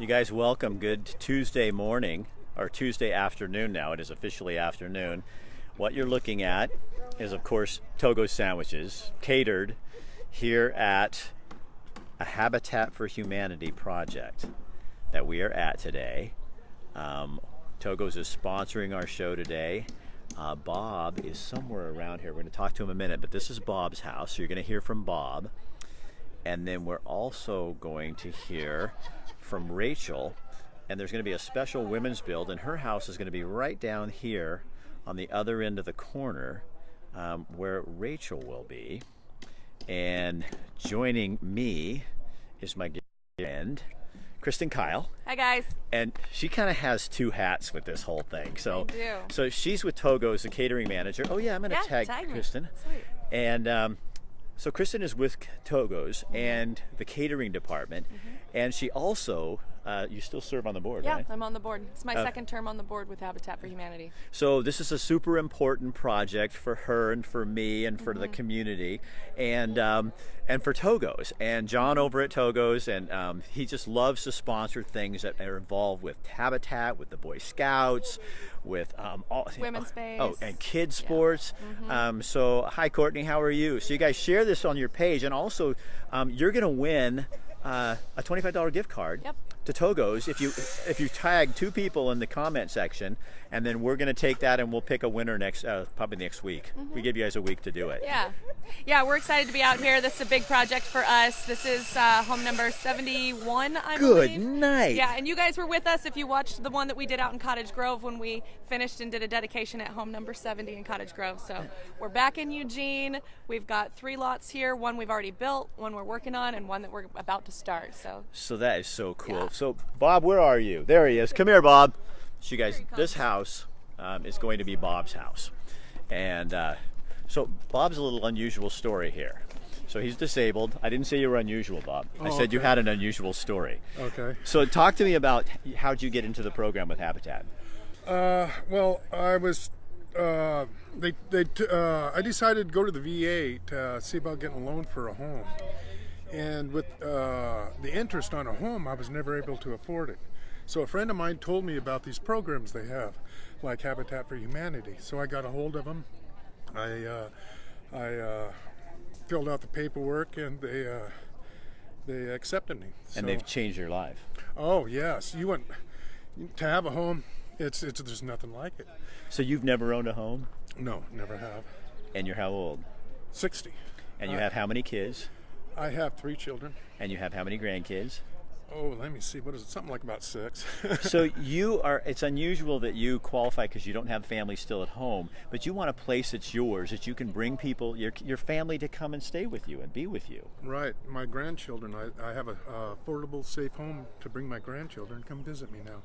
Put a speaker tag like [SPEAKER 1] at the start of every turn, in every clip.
[SPEAKER 1] You guys, welcome. Good Tuesday morning, or Tuesday afternoon now. It is officially afternoon. What you're looking at is, of course, Togo sandwiches, catered here at a Habitat for Humanity project that we are at today. Togo's is sponsoring our show today. Bob is somewhere around here. We're going to talk to him in a minute, but this is Bob's house, so you're going to hear from Bob. And then we're also going to hear from Rachael, and there's going to be a special women's build, and her house is going to be right down here on the other end of the corner where Rachael will be. And joining me is my friend, Kristen Kyle.
[SPEAKER 2] Hi guys.
[SPEAKER 1] And she kind of has two hats with this whole thing. So,
[SPEAKER 2] I do.
[SPEAKER 1] So she's with Togo as the catering manager. Oh yeah, I'm going to tag Kristen.
[SPEAKER 2] Sweet.
[SPEAKER 1] And so Kristen is with Togo's and the catering department, and she also, you still serve on the board, right?
[SPEAKER 2] Yeah, I'm on the board. It's my second term on the board with Habitat for Humanity.
[SPEAKER 1] So this is a super important project for her and for me and for the community, and for Togo's. And John over at Togo's, and he just loves to sponsor things that are involved with Habitat, with the Boy Scouts, with
[SPEAKER 2] Women's space.
[SPEAKER 1] Oh, and kids sports. So hi Courtney, how are you? So you guys share this on your page, and also you're going to win a $25 gift card.
[SPEAKER 2] Yep.
[SPEAKER 1] To Togo's if you tag two people in the comment section, and then we're going to take that and we'll pick a winner probably next week. We give you guys a week to do it.
[SPEAKER 2] Yeah, we're excited to be out here. This is a big project for us. This is home number 71, I believe.
[SPEAKER 1] Good night.
[SPEAKER 2] Yeah, and you guys were with us if you watched the one that we did out in Cottage Grove when we finished and did a dedication at home number 70 in Cottage Grove. So we're back in Eugene. We've got 3 lots here. One we've already built, one we're working on, and one that we're about to start.
[SPEAKER 1] So that is so cool.
[SPEAKER 2] Yeah.
[SPEAKER 1] So Bob, where are you? There he is. Come here, Bob. So you guys, this house is going to be Bob's house. And so Bob's a little unusual story here. So he's disabled. I didn't say you were unusual, Bob. I said you had an unusual story.
[SPEAKER 3] Okay.
[SPEAKER 1] So talk to me about how'd you get into the program with Habitat?
[SPEAKER 3] Well, I was. I decided to go to the VA to see about getting a loan for a home, and with the interest on a home, I was never able to afford it. So a friend of mine told me about these programs they have, like Habitat for Humanity. So I got a hold of them. I filled out the paperwork, and they accepted me.
[SPEAKER 1] And they've changed your life.
[SPEAKER 3] Oh yes, to have a home. It's there's nothing like it.
[SPEAKER 1] So you've never owned a home?
[SPEAKER 3] No, never have.
[SPEAKER 1] And you're how old?
[SPEAKER 3] 60.
[SPEAKER 1] And you have how many kids?
[SPEAKER 3] I have 3 children.
[SPEAKER 1] And you have how many grandkids?
[SPEAKER 3] Oh, let me see. What is it? Something like about 6.
[SPEAKER 1] So it's unusual that you qualify because you don't have family still at home, but you want a place that's yours, that you can bring people, your family, to come and stay with you and be with you.
[SPEAKER 3] Right. My grandchildren, I have a affordable, safe home to bring my grandchildren come visit me now.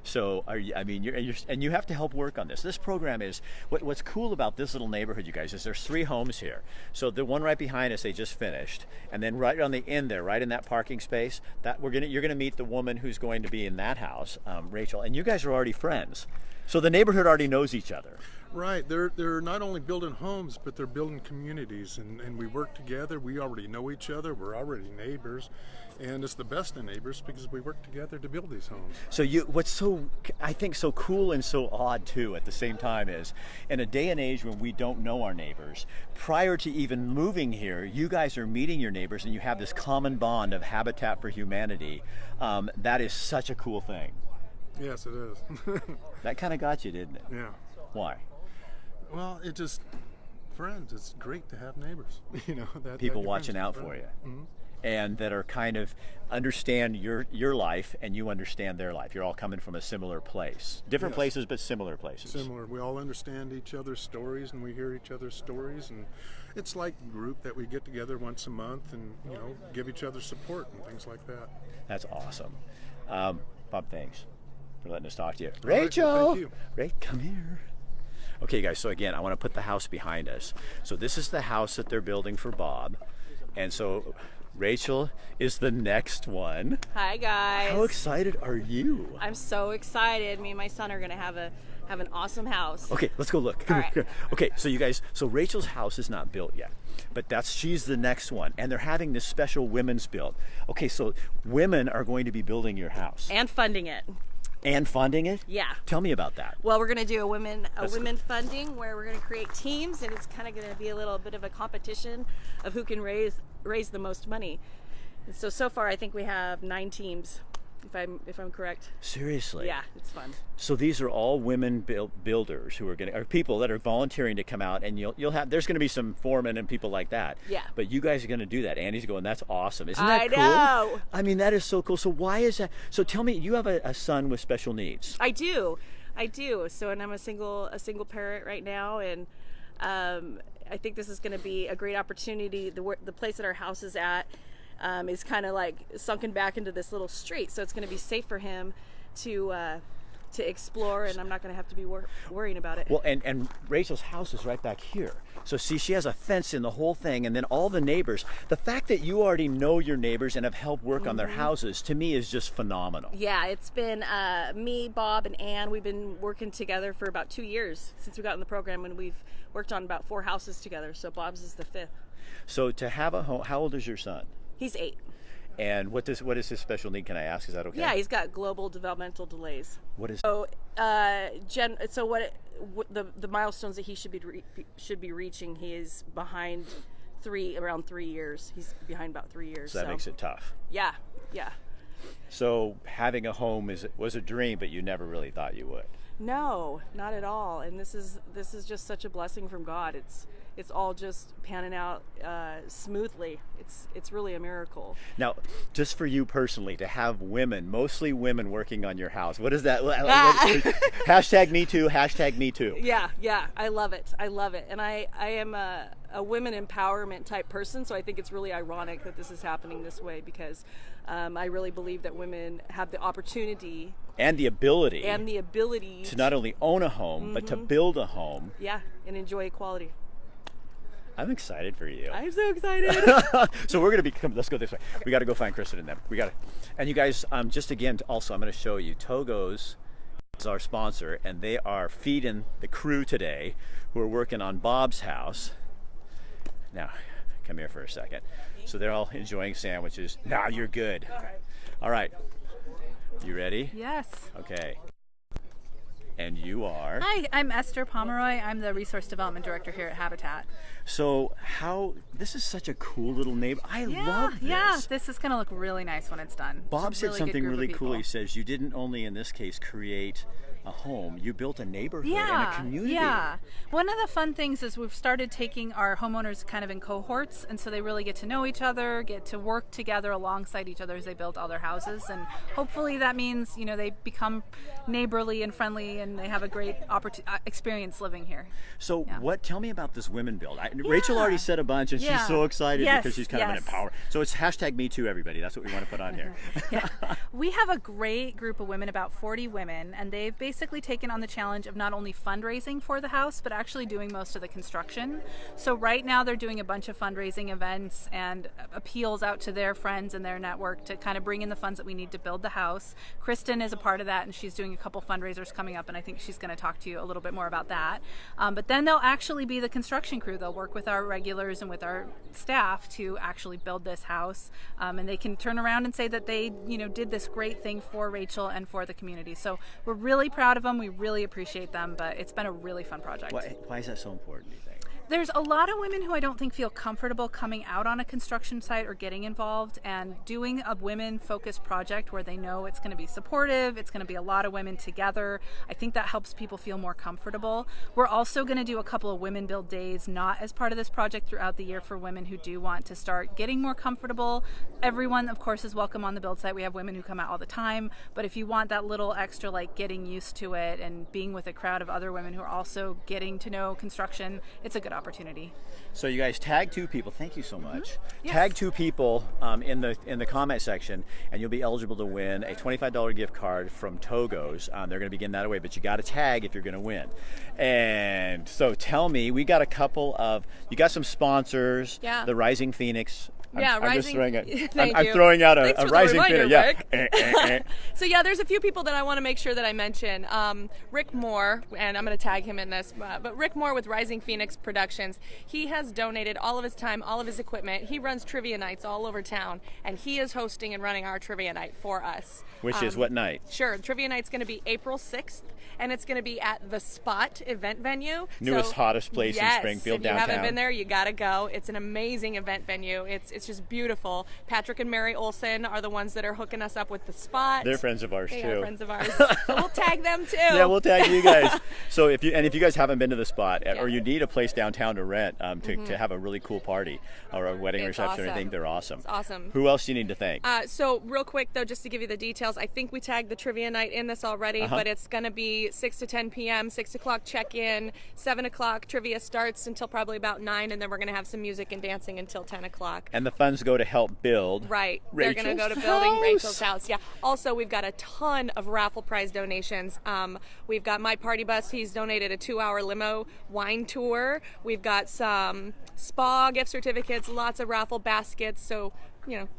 [SPEAKER 1] So you have to help work on this. This program is what's cool about this little neighborhood, you guys, is there's 3 homes here. So the one right behind us they just finished, and then right on the end there, right in that parking space, that you're gonna meet the woman who's going to be in that house, Rachael, and you guys are already friends. So the neighborhood already knows each other.
[SPEAKER 3] Right. They're not only building homes, but they're building communities, and we work together. We already know each other. We're already neighbors, and it's the best of neighbors because we work together to build these homes.
[SPEAKER 1] So what's I think so cool and so odd too at the same time is, in a day and age when we don't know our neighbors, prior to even moving here, you guys are meeting your neighbors and you have this common bond of Habitat for Humanity. That is such a cool thing.
[SPEAKER 3] Yes, it is.
[SPEAKER 1] That kind of got you, didn't it?
[SPEAKER 3] Yeah.
[SPEAKER 1] Why?
[SPEAKER 3] Well, friends. It's great to have neighbors.
[SPEAKER 1] People watching out for you.
[SPEAKER 3] Mm-hmm.
[SPEAKER 1] And that are kind of understand your life and you understand their life. You're all coming from a similar place. Different places, but similar places.
[SPEAKER 3] Similar. We all understand each other's stories and we hear each other's stories, and it's like a group that we get together once a month and give each other support and things like that.
[SPEAKER 1] That's awesome. Bob, thanks for letting us talk to you.
[SPEAKER 3] Right,
[SPEAKER 1] Rachael!
[SPEAKER 3] thank you.
[SPEAKER 1] Ray, come here. Okay, guys, so again, I want to put the house behind us. So this is the house that they're building for Bob. And so Rachael is the next one.
[SPEAKER 4] Hi guys.
[SPEAKER 1] How excited are you?
[SPEAKER 4] I'm so excited. Me and my son are going to have
[SPEAKER 2] have an awesome house.
[SPEAKER 1] Okay, let's go look. Come
[SPEAKER 2] All
[SPEAKER 1] here,
[SPEAKER 2] right.
[SPEAKER 1] come here. Okay, so you guys, so Rachel's house is not built yet, but she's the next one, and they're having this special women's build. Okay, so women are going to be building your house
[SPEAKER 2] And funding it.
[SPEAKER 1] and funding it.
[SPEAKER 2] Yeah.
[SPEAKER 1] Tell me about that.
[SPEAKER 2] Well, we're going to do a women
[SPEAKER 1] That's
[SPEAKER 2] funding where we're going to create teams, and it's kind of going to be a little bit of a competition of who can raise the most money. And so far, I think we have 9 teams, if I'm correct.
[SPEAKER 1] Seriously.
[SPEAKER 2] Yeah, it's fun.
[SPEAKER 1] So these are all women builders who are people that are volunteering to come out, and there's going to be some foremen and people like that.
[SPEAKER 2] Yeah.
[SPEAKER 1] But you guys are going to do that. Andy's going, that's awesome. Isn't that
[SPEAKER 2] I
[SPEAKER 1] cool?
[SPEAKER 2] know.
[SPEAKER 1] I mean, that is so cool. So why is that? So tell me, you have a son with special needs.
[SPEAKER 2] I do. So, and I'm a single parent right now, and I think this is going to be a great opportunity. The place that our house is at is kind of like sunken back into this little street, so it's going to be safe for him to explore, and I'm not going to have to be worrying about it.
[SPEAKER 1] Well, and Rachel's house is right back here. So see, she has a fence in the whole thing, and then all the neighbors. The fact that you already know your neighbors and have helped work on their houses, to me, is just phenomenal.
[SPEAKER 2] Yeah, it's been me, Bob, and Ann. We've been working together for about 2 years since we got in the program, and we've worked on about 4 houses together. So Bob's is the 5th.
[SPEAKER 1] So to have a home, how old is your son?
[SPEAKER 2] He's 8.
[SPEAKER 1] And what is his special need? Can I ask? Is that okay?
[SPEAKER 2] Yeah, he's got global developmental delays.
[SPEAKER 1] What is?
[SPEAKER 2] So, the milestones that he should be reaching, he is behind around 3 years. He's behind about 3 years.
[SPEAKER 1] So that makes it tough.
[SPEAKER 2] Yeah.
[SPEAKER 1] So having a home was a dream, but you never really thought you would.
[SPEAKER 2] No, not at all. And this is just such a blessing from God. It's all just panning out smoothly. It's really a miracle.
[SPEAKER 1] Now, just for you personally, to have mostly women working on your house, what is that? Hashtag me too, hashtag me too.
[SPEAKER 2] Yeah, I love it. And I am a women empowerment type person, so I think it's really ironic that this is happening this way, because I really believe that women have the opportunity
[SPEAKER 1] and the ability
[SPEAKER 2] to
[SPEAKER 1] not only own a home, but to build a home.
[SPEAKER 2] Yeah, and enjoy equality.
[SPEAKER 1] I'm excited for you.
[SPEAKER 2] I'm so excited.
[SPEAKER 1] So we're going to let's go this way. Okay. We got to go find Kristen and them. And you guys, just again, also I'm going to show you Togo's is our sponsor, and they are feeding the crew today who are working on Bob's house. Now, come here for a second. So they're all enjoying sandwiches. Now you're good. All right. You ready?
[SPEAKER 4] Yes.
[SPEAKER 1] Okay. And you are?
[SPEAKER 4] Hi, I'm Esther Pomeroy. I'm the Resource Development Director here at Habitat.
[SPEAKER 1] So this is such a cool little neighbor. I love this.
[SPEAKER 4] Yeah, this is going to look really nice when it's done.
[SPEAKER 1] Bob said something really cool. He
[SPEAKER 4] He
[SPEAKER 1] says you didn't only, in this case, create a home, you built a neighborhood and a community.
[SPEAKER 4] Yeah. One of the fun things is we've started taking our homeowners kind of in cohorts, and so they really get to know each other, get to work together alongside each other as they build all their houses, and hopefully that means, they become neighborly and friendly, and they have a great experience living here.
[SPEAKER 1] So tell me about this women build. Rachel already said a bunch, and she's so excited because she's kind of an empower. So it's hashtag me too, everybody. That's what we want to put on here.
[SPEAKER 4] We have a great group of women, about 40 women, and they've basically taken on the challenge of not only fundraising for the house, but actually doing most of the construction. So right now they're doing a bunch of fundraising events and appeals out to their friends and their network to kind of bring in the funds that we need to build the house. Kristen is a part of that, and she's doing a couple fundraisers coming up, and I think she's going to talk to you a little bit more about that. But then they'll actually be the construction crew. They'll work with our regulars and with our staff to actually build this house, and they can turn around and say that they did this great thing for Rachael and for the community. So we're really proud of them. We really appreciate them, but it's been a really fun project.
[SPEAKER 1] Why is that so important, do you think?
[SPEAKER 4] There's a lot of women who I don't think feel comfortable coming out on a construction site or getting involved, and doing a women-focused project where they know it's going to be supportive, it's going to be a lot of women together. I think that helps people feel more comfortable. We're also going to do a couple of women build days, not as part of this project, throughout the year for women who do want to start getting more comfortable. Everyone, of course, is welcome on the build site. We have women who come out all the time, but if you want that little extra, like getting used to it and being with a crowd of other women who are also getting to know construction, it's a good opportunity.
[SPEAKER 1] So you guys tag 2 people. Thank you so much.
[SPEAKER 4] Yes.
[SPEAKER 1] Tag 2 people in the comment section, and you'll be eligible to win a $25 gift card from Togo's. They're going to be giving that away, but you got to tag if you're going to win. And so tell me, you got some sponsors.
[SPEAKER 2] Yeah.
[SPEAKER 1] The Rising Phoenix I'm just throwing
[SPEAKER 2] Thank
[SPEAKER 1] I'm
[SPEAKER 2] you.
[SPEAKER 1] throwing out
[SPEAKER 2] Thanks
[SPEAKER 1] a
[SPEAKER 2] for the
[SPEAKER 1] rising
[SPEAKER 2] reminder,
[SPEAKER 1] phoenix.
[SPEAKER 2] Rick. So yeah, there's a few people that I want to make sure that I mention. Rick Moore, and I'm going to tag him in this, but Rick Moore with Rising Phoenix Productions, he has donated all of his time, all of his equipment. He runs trivia nights all over town, and he is hosting and running our trivia night for us.
[SPEAKER 1] Which is what night?
[SPEAKER 2] Sure, trivia night's going to be April 6th, and it's going to be at the Spot event venue.
[SPEAKER 1] Newest, hottest place in Springfield,
[SPEAKER 2] if
[SPEAKER 1] downtown.
[SPEAKER 2] you haven't been there, you got to go. It's an amazing event venue. It's just beautiful. Patrick and Mary Olson are the ones that are hooking us up with the Spot.
[SPEAKER 1] They're friends of ours
[SPEAKER 2] They
[SPEAKER 1] too.
[SPEAKER 2] are friends of ours. So we'll tag them too.
[SPEAKER 1] Yeah, we'll tag you guys. So if you guys haven't been to the Spot,
[SPEAKER 2] Yeah.
[SPEAKER 1] or you need a place downtown to rent to have a really cool party or a wedding
[SPEAKER 2] It's
[SPEAKER 1] reception or
[SPEAKER 2] awesome.
[SPEAKER 1] anything, they're awesome.
[SPEAKER 2] It's awesome.
[SPEAKER 1] Who else do you need to thank?
[SPEAKER 2] So real quick though, just to give you the details, I think we tagged the trivia night in this already, but it's going to be 6 to 10 p.m., 6 o'clock check-in, 7 o'clock trivia starts until probably about 9, and then we're going to have some music and dancing until 10 o'clock.
[SPEAKER 1] And the funds go to help build.
[SPEAKER 2] Right. They're going to go to building Rachel's house. Yeah. Also, we've got a ton of raffle prize donations. We've got My Party Bus. He's donated a 2-hour limo wine tour. We've got some spa gift certificates, lots of raffle baskets. So,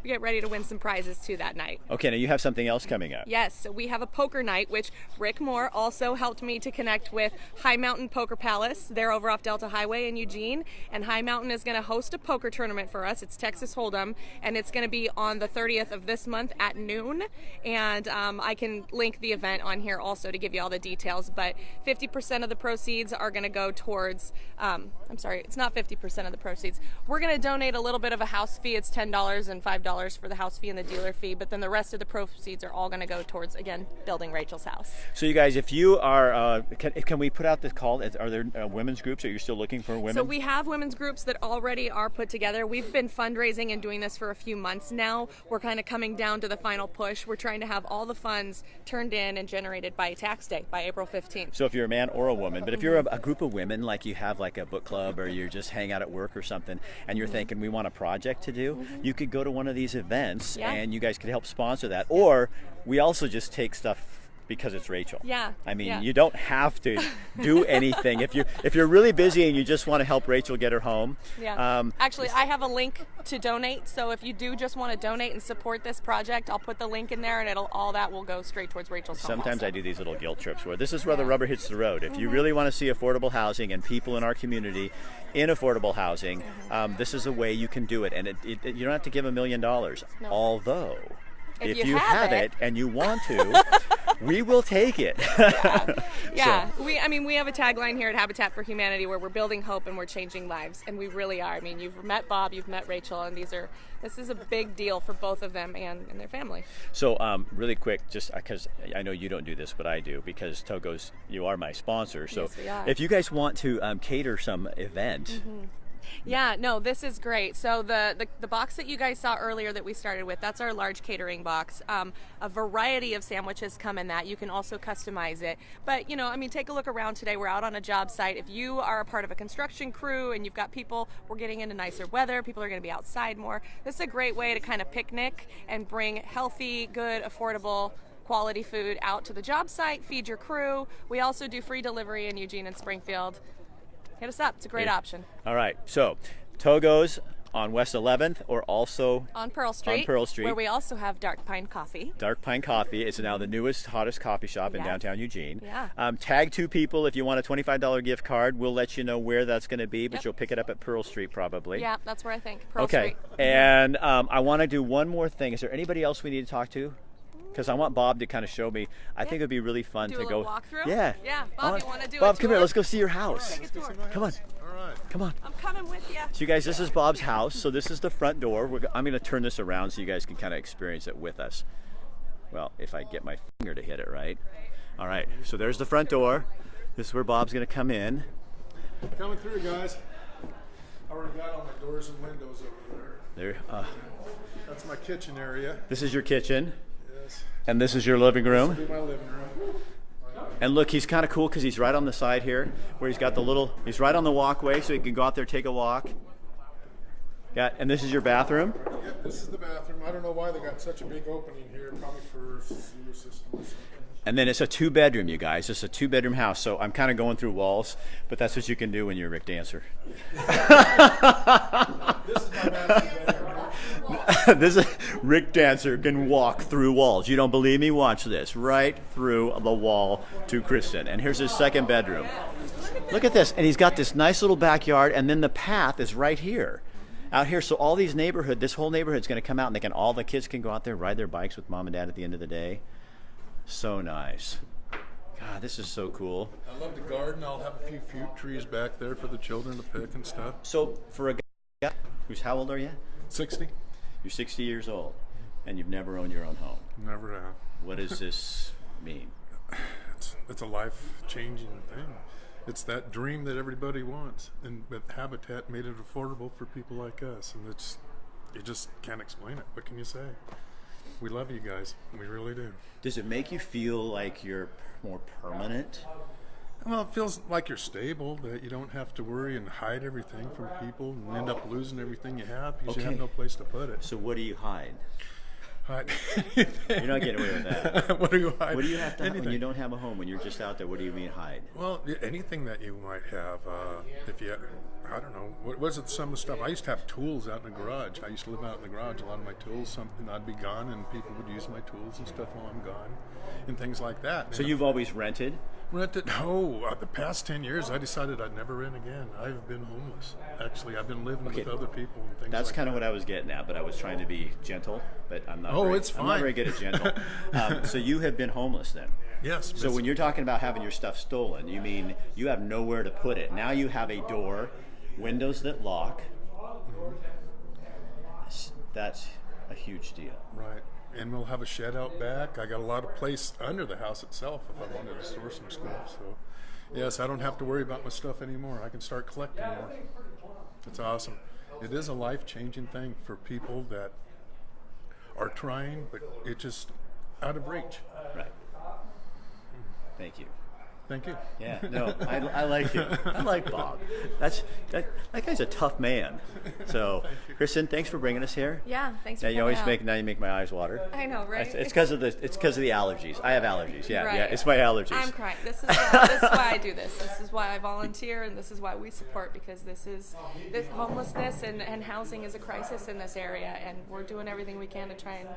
[SPEAKER 2] get ready to win some prizes too that night.
[SPEAKER 1] Okay, now you have something else coming up.
[SPEAKER 2] Yes, so we have a poker night, which Rick Moore also helped me to connect with High Mountain Poker Palace. They're over off Delta Highway in Eugene, and High Mountain is going to host a poker tournament for us. It's Texas Hold'em, and it's going to be on the 30th of this month at noon. And I can link the event on here also to give you all the details. But 50% of the proceeds are going to go towards. It's not 50% of the proceeds. We're going to donate a little bit of a house fee. It's $10 and $5 for the house fee and the dealer fee, but then the rest of the proceeds are all going to go towards, again, building Rachel's house.
[SPEAKER 1] So you guys, if you are, can we put out this call? Are there women's groups? Are you still looking for women?
[SPEAKER 2] So we have women's groups that already are put together. We've been fundraising and doing this for a few months now. We're kind of coming down to the final push. We're trying to have all the funds turned in and generated by tax day, by April 15th.
[SPEAKER 1] So if you're a man or a woman, but if you're a group of women, like you have like a book club or you just hang out at work or something, and you're thinking we want a project to do, you could go to one of these events and you guys could help sponsor that. Or we also just take stuff because it's Rachael.
[SPEAKER 2] Yeah.
[SPEAKER 1] I mean,
[SPEAKER 2] yeah.
[SPEAKER 1] you don't have to do anything. If you're really busy and you just want to help Rachael get her home.
[SPEAKER 2] Yeah. Actually, I have a link to donate. So if you do just want to donate and support this project, I'll put the link in there, and all that will go straight towards Rachel's home.
[SPEAKER 1] Sometimes
[SPEAKER 2] also.
[SPEAKER 1] I do these little guilt trips where this is where the rubber hits the road. If you really want to see affordable housing and people in our community in affordable housing, this is a way you can do it. And you don't have to give $1 million. No. Although, if you have it and you want to, we will take it.
[SPEAKER 2] Yeah. So. We have a tagline here at Habitat for Humanity where we're building hope and we're changing lives, and we really are. I mean, you've met Bob, you've met Rachael, and this is a big deal for both of them and their family.
[SPEAKER 1] So really quick, just because I know you don't do this, but I do, because Togo's, you are my sponsor. So
[SPEAKER 2] yes, we are.
[SPEAKER 1] If you guys want to cater some event.
[SPEAKER 2] Yeah, no, this is great. So the box that you guys saw earlier that we started with, that's our large catering box. A variety of sandwiches come in that. You can also customize it. But, take a look around today. We're out on a job site. If you are a part of a construction crew and you've got people, we're getting into nicer weather, people are going to be outside more. This is a great way to kind of picnic and bring healthy, good, affordable, quality food out to the job site, feed your crew. We also do free delivery in Eugene and Springfield. Hit us up. It's a great option.
[SPEAKER 1] All right. So Togo's on West 11th, or also
[SPEAKER 2] on Pearl Street. Where we also have Dark Pine Coffee.
[SPEAKER 1] Dark Pine Coffee is now the newest, hottest coffee shop in downtown Eugene.
[SPEAKER 2] Yeah.
[SPEAKER 1] Tag 2 people if you want a $25 gift card. We'll let you know where that's going to be, but you'll pick it up at Pearl Street probably.
[SPEAKER 2] Yeah, that's where I think. Pearl
[SPEAKER 1] Street. And I want to do one more thing. Is there anybody else we need to talk to? Because I want Bob to kind of show me. I think it would be really fun
[SPEAKER 2] to
[SPEAKER 1] go.
[SPEAKER 2] Do a little walkthrough?
[SPEAKER 1] Yeah.
[SPEAKER 2] Yeah. Bob, you want to do
[SPEAKER 1] Bob,
[SPEAKER 2] a
[SPEAKER 1] come here. Let's go see your house.
[SPEAKER 2] Take a tour.
[SPEAKER 1] Come on.
[SPEAKER 3] All right.
[SPEAKER 1] Come on.
[SPEAKER 2] I'm coming with you.
[SPEAKER 1] So you guys, this is Bob's house. So this is the front door. I'm going to turn this around so you guys can kind of experience it with us. Well, if I get my finger to hit it right. All right. So there's the front door. This is where Bob's going to come in.
[SPEAKER 3] Coming through, guys. I already got all my doors and windows over there. That's my kitchen area.
[SPEAKER 1] This is your kitchen.
[SPEAKER 3] Yes.
[SPEAKER 1] And this is your living room.
[SPEAKER 3] This will be my living room.
[SPEAKER 1] And look, he's kind of cool because he's right on the side here where he's got he's right on the walkway so he can go out there, take a walk. And this is your bathroom?
[SPEAKER 3] Yep, this is the bathroom. I don't know why they got such a big opening here, probably for sewer system or something.
[SPEAKER 1] And then it's a 2-bedroom, you guys. It's a 2-bedroom house. So I'm kind of going through walls, but that's what you can do when you're Rick Dancer.
[SPEAKER 3] This is my master bedroom.
[SPEAKER 1] This is, Rick Dancer can walk through walls. You don't believe me? Watch this. Right through the wall to Kristen. And here's his second bedroom. Look at this. And he's got this nice little backyard, and then the path is right here. Out here, so all these this whole neighborhood's going to come out, and all the kids can go out there, ride their bikes with mom and dad at the end of the day. So nice. God, this is so cool.
[SPEAKER 3] I love the garden. I'll have a few fruit trees back there for the children to pick and stuff.
[SPEAKER 1] So for a guy who's, how old are you?
[SPEAKER 3] 60.
[SPEAKER 1] You're 60 years old, and you've never owned your own home.
[SPEAKER 3] Never have.
[SPEAKER 1] What does this mean?
[SPEAKER 3] It's a life-changing thing. It's that dream that everybody wants, and that Habitat made it affordable for people like us, and you just can't explain it. What can you say? We love you guys. We really do.
[SPEAKER 1] Does it make you feel like you're more permanent?
[SPEAKER 3] Well, it feels like you're stable, that you don't have to worry and hide everything from people and end up losing everything you have because you have no place to put it.
[SPEAKER 1] So what do you hide?
[SPEAKER 3] Hide
[SPEAKER 1] You're not getting away with that.
[SPEAKER 3] What do you hide?
[SPEAKER 1] What do you have to hide when you don't have a home, when you're just out there? What do you mean hide?
[SPEAKER 3] Well, anything that you might have. If you, I don't know, what was it? Some of the stuff. I used to have tools out in the garage. I used to live out in the garage. A lot of my tools, something I'd be gone, and people would use my tools and stuff while I'm gone, and things like that.
[SPEAKER 1] So you've always rented?
[SPEAKER 3] Rented? No. The past 10 years, I decided I'd never rent again. I've been homeless. Actually, I've been living with other people and things.
[SPEAKER 1] That's
[SPEAKER 3] like
[SPEAKER 1] kind of
[SPEAKER 3] that.
[SPEAKER 1] what I was getting at, but I was trying to be gentle. But I'm not.
[SPEAKER 3] It's fine.
[SPEAKER 1] I'm not very good at gentle. So you have been homeless then?
[SPEAKER 3] Yes.
[SPEAKER 1] So when you're talking about having your stuff stolen, you mean you have nowhere to put it. Now you have a door, windows that lock. That's a huge deal.
[SPEAKER 3] Right. And we'll have a shed out back. I got a lot of place under the house itself if I wanted to store some stuff. So, yes, I don't have to worry about my stuff anymore. I can start collecting more. It's awesome. It is a life-changing thing for people that are trying, but it's just out of reach.
[SPEAKER 1] Right. Thank you.
[SPEAKER 3] Thank you.
[SPEAKER 1] Yeah, no, I like him. I like Bob. That guy's a tough man. So, Kristen, thanks for bringing us here.
[SPEAKER 2] Yeah, thanks for
[SPEAKER 1] Now you
[SPEAKER 2] coming
[SPEAKER 1] always
[SPEAKER 2] out.
[SPEAKER 1] now you make my eyes water.
[SPEAKER 2] I know, right?
[SPEAKER 1] It's because of the allergies. I have allergies. Yeah,
[SPEAKER 2] Right.
[SPEAKER 1] yeah, it's my allergies.
[SPEAKER 2] I'm crying. This is why I do this. This is why I volunteer, and this is why we support, because this homelessness and housing is a crisis in this area, and we're doing everything we can to try and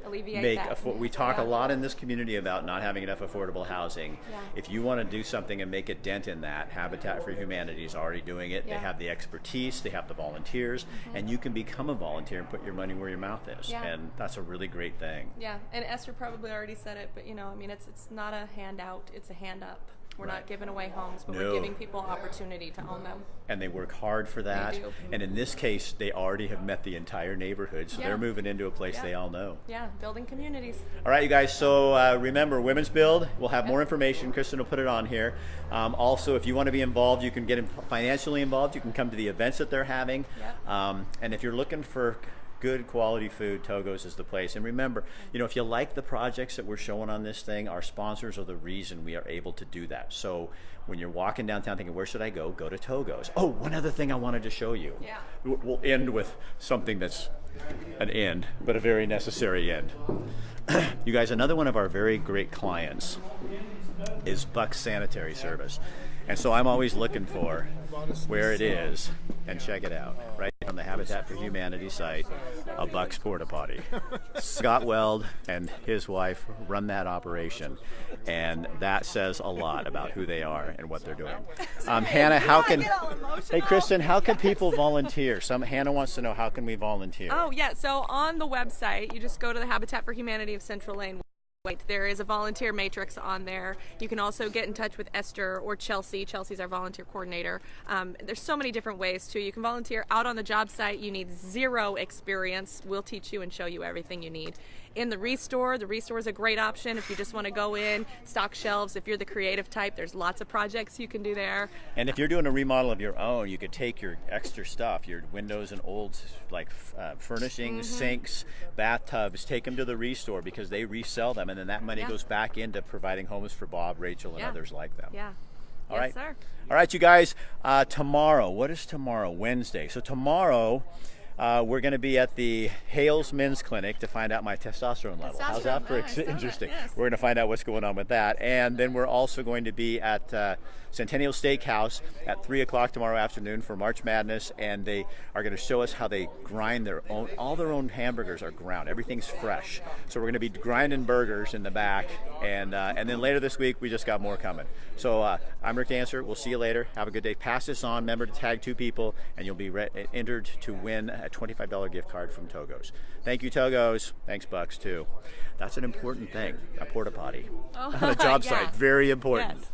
[SPEAKER 2] alleviate that.
[SPEAKER 1] We talk a lot in this community about not having enough affordable housing.
[SPEAKER 2] Yeah.
[SPEAKER 1] If you want to do something and make a dent in that, Habitat for Humanity is already doing it.
[SPEAKER 2] Yeah.
[SPEAKER 1] They have the expertise, they have the volunteers, and you can become a volunteer and put your money where your mouth is.
[SPEAKER 2] Yeah.
[SPEAKER 1] And that's a really great thing.
[SPEAKER 2] Yeah, and Esther probably already said it, but it's not a handout, it's a hand up. We're not giving away homes, but we're giving people opportunity to own them.
[SPEAKER 1] And they work hard for that.
[SPEAKER 2] They do.
[SPEAKER 1] And in this case, they already have met the entire neighborhood, so they're moving into a place they all know.
[SPEAKER 2] Yeah, building communities.
[SPEAKER 1] All right, you guys, so remember, Women's Build, we'll have more information. Kristen will put it on here. Also, if you want to be involved, you can get financially involved. You can come to the events that they're having.
[SPEAKER 2] Yep.
[SPEAKER 1] And if you're looking for good quality food, Togo's is the place. And remember, if you like the projects that we're showing on this thing, our sponsors are the reason we are able to do that. So when you're walking downtown thinking, where should I go? Go to Togo's. Oh, one other thing I wanted to show you.
[SPEAKER 2] Yeah.
[SPEAKER 1] We'll end with something that's an end, but a very necessary end. You guys, another one of our very great clients is Buck's Sanitary Service. And so I'm always looking for where it is, and check it out. Right on the Habitat for Humanity site, a Buck's Porta Potty. Scott Weld and his wife run that operation, and that says a lot about who they are and what they're doing. Hannah, hey Kristen, how can people volunteer? Hannah wants to know, how can we volunteer?
[SPEAKER 2] Oh, yeah, so on the website, you just go to the Habitat for Humanity of Central Lane. There is a volunteer matrix on there. You can also get in touch with Esther or Chelsea. Chelsea's our volunteer coordinator. There's so many different ways too. You can volunteer out on the job site. You need zero experience. We'll teach you and show you everything you need. In the restore is a great option if you just want to go in, stock shelves. If you're the creative type, there's lots of projects you can do there.
[SPEAKER 1] And if you're doing a remodel of your own, you could take your extra stuff, your windows and old furnishings, sinks, bathtubs, take them to the restore because they resell them, and then that money goes back into providing homes for Bob, Rachael, and others like them.
[SPEAKER 2] Yeah.
[SPEAKER 1] All right.
[SPEAKER 2] Sir.
[SPEAKER 1] All right, you guys. Tomorrow. What is tomorrow? Wednesday. So tomorrow, We're going to be at the Hales Men's Clinic to find out my testosterone level. How's that for interesting? We're going to find out what's going on with that. And then we're also going to be at Centennial Steakhouse at 3 o'clock tomorrow afternoon for March Madness, and they are going to show us how they grind all their own hamburgers are ground. Everything's fresh. So we're going to be grinding burgers in the back, and then later this week we just got more coming. So I'm Rick Dancer. We'll see you later. Have a good day. Pass this on. Remember to tag 2 people, and you'll be entered to win a $25 gift card from Togo's. Thank you, Togo's. Thanks, Bucks, too. That's an important thing, a porta potty on a job site. Very important.
[SPEAKER 2] Yes.